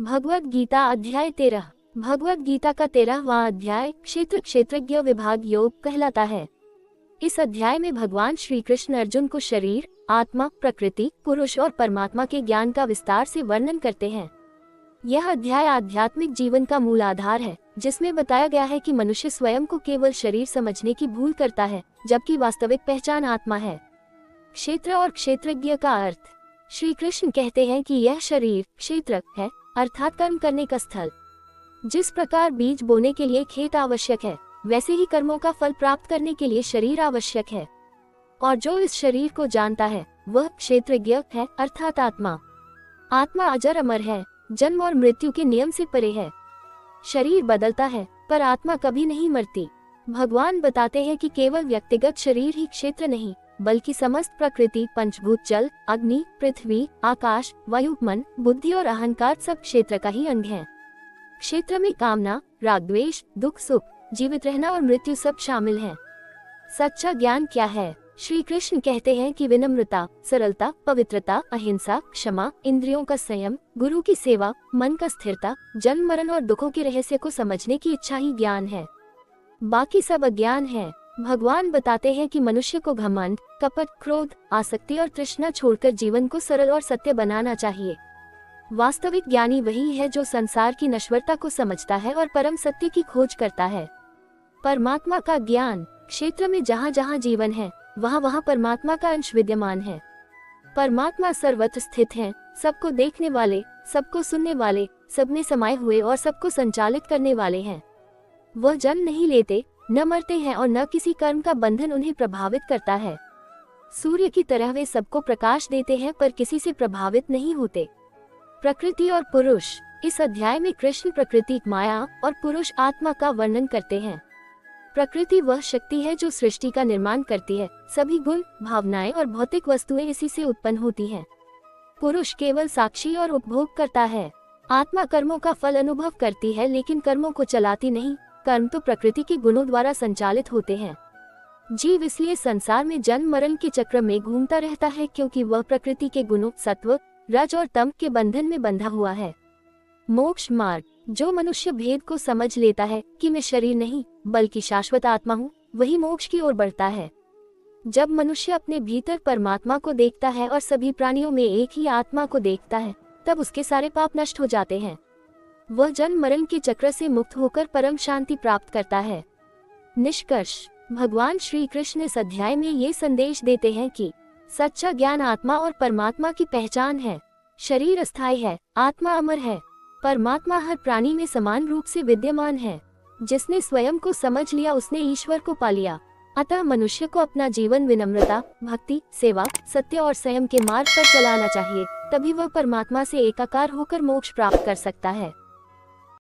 भगवद गीता अध्याय 13। भगवद गीता का 13वां अध्याय क्षेत्र क्षेत्रज्ञ विभाग योग कहलाता है। इस अध्याय में भगवान श्री कृष्ण अर्जुन को शरीर, आत्मा, प्रकृति, पुरुष और परमात्मा के ज्ञान का विस्तार से वर्णन करते हैं। यह अध्याय आध्यात्मिक जीवन का मूल आधार है, जिसमें बताया गया है कि मनुष्य स्वयं को केवल शरीर समझने की भूल करता है, जबकि वास्तविक पहचान आत्मा है। क्षेत्र और क्षेत्रज्ञ का अर्थ। श्री कृष्ण कहते हैं कि यह शरीर क्षेत्र है, अर्थात कर्म करने का स्थल। जिस प्रकार बीज बोने के लिए खेत आवश्यक है, वैसे ही कर्मों का फल प्राप्त करने के लिए शरीर आवश्यक है। और जो इस शरीर को जानता है वह क्षेत्रज्ञ है, अर्थात आत्मा। आत्मा अजर अमर है, जन्म और मृत्यु के नियम से परे है। शरीर बदलता है पर आत्मा कभी नहीं मरती। भगवान बताते हैं कि केवल व्यक्तिगत शरीर ही क्षेत्र नहीं, बल्कि समस्त प्रकृति, पंचभूत, जल, अग्नि, पृथ्वी, आकाश, वायु, मन, बुद्धि और अहंकार सब क्षेत्र का ही अंग है। क्षेत्र में कामना, राग, द्वेष, दुख, सुख, जीवित रहना और मृत्यु सब शामिल हैं। सच्चा ज्ञान क्या है? श्री कृष्ण कहते हैं कि विनम्रता, सरलता, पवित्रता, अहिंसा, क्षमा, इंद्रियों का संयम, गुरु की सेवा, मन का स्थिरता, जन्म मरण और दुखों के रहस्य को समझने की इच्छा ही ज्ञान है। बाकी सब अज्ञान है। भगवान बताते हैं कि मनुष्य को घमंड, कपट, क्रोध, आसक्ति और तृष्णा छोड़कर जीवन को सरल और सत्य बनाना चाहिए। वास्तविक ज्ञानी वही है जो संसार की नश्वरता को समझता है और परम सत्य की खोज करता है। परमात्मा का ज्ञान। क्षेत्र में जहाँ जहाँ जीवन है, वहाँ वहाँ परमात्मा का अंश विद्यमान है। परमात्मा सर्वत्र स्थित है, सबको देखने वाले, सबको सुनने वाले, सब में समाये हुए और सबको संचालित करने वाले हैं। वह जन्म नहीं लेते, न मरते हैं और न किसी कर्म का बंधन उन्हें प्रभावित करता है। सूर्य की तरह वे सबको प्रकाश देते हैं पर किसी से प्रभावित नहीं होते। प्रकृति और पुरुष। इस अध्याय में कृष्ण प्रकृति, माया और पुरुष, आत्मा का वर्णन करते हैं। प्रकृति वह शक्ति है जो सृष्टि का निर्माण करती है। सभी गुण, भावनाएं और भौतिक वस्तुएं इसी से उत्पन्न होती हैं। पुरुष केवल साक्षी और उपभोग करता है। आत्मा कर्मों का फल अनुभव करती है, लेकिन कर्मों को चलाती नहीं। कर्म तो प्रकृति के गुणों द्वारा संचालित होते हैं। जीव इसलिए संसार में जन्म मरण के चक्र में घूमता रहता है, क्योंकि वह प्रकृति के गुणों, सत्व, रज और तम के बंधन में बंधा हुआ है। मोक्ष मार्ग। जो मनुष्य भेद को समझ लेता है कि मैं शरीर नहीं बल्कि शाश्वत आत्मा हूँ, वही मोक्ष की ओर बढ़ता है। जब मनुष्य अपने भीतर परमात्मा को देखता है और सभी प्राणियों में एक ही आत्मा को देखता है, तब उसके सारे पाप नष्ट हो जाते हैं। वह जन्म मरण के चक्र से मुक्त होकर परम शांति प्राप्त करता है। निष्कर्ष। भगवान श्री कृष्ण इस अध्याय में ये संदेश देते हैं कि सच्चा ज्ञान आत्मा और परमात्मा की पहचान है। शरीर अस्थायी है, आत्मा अमर है। परमात्मा हर प्राणी में समान रूप से विद्यमान है। जिसने स्वयं को समझ लिया उसने ईश्वर को पा लिया। अतः मनुष्य को अपना जीवन विनम्रता, भक्ति, सेवा, सत्य और संयम के मार्ग पर चलाना चाहिए, तभी वह परमात्मा से एकाकार होकर मोक्ष प्राप्त कर सकता है।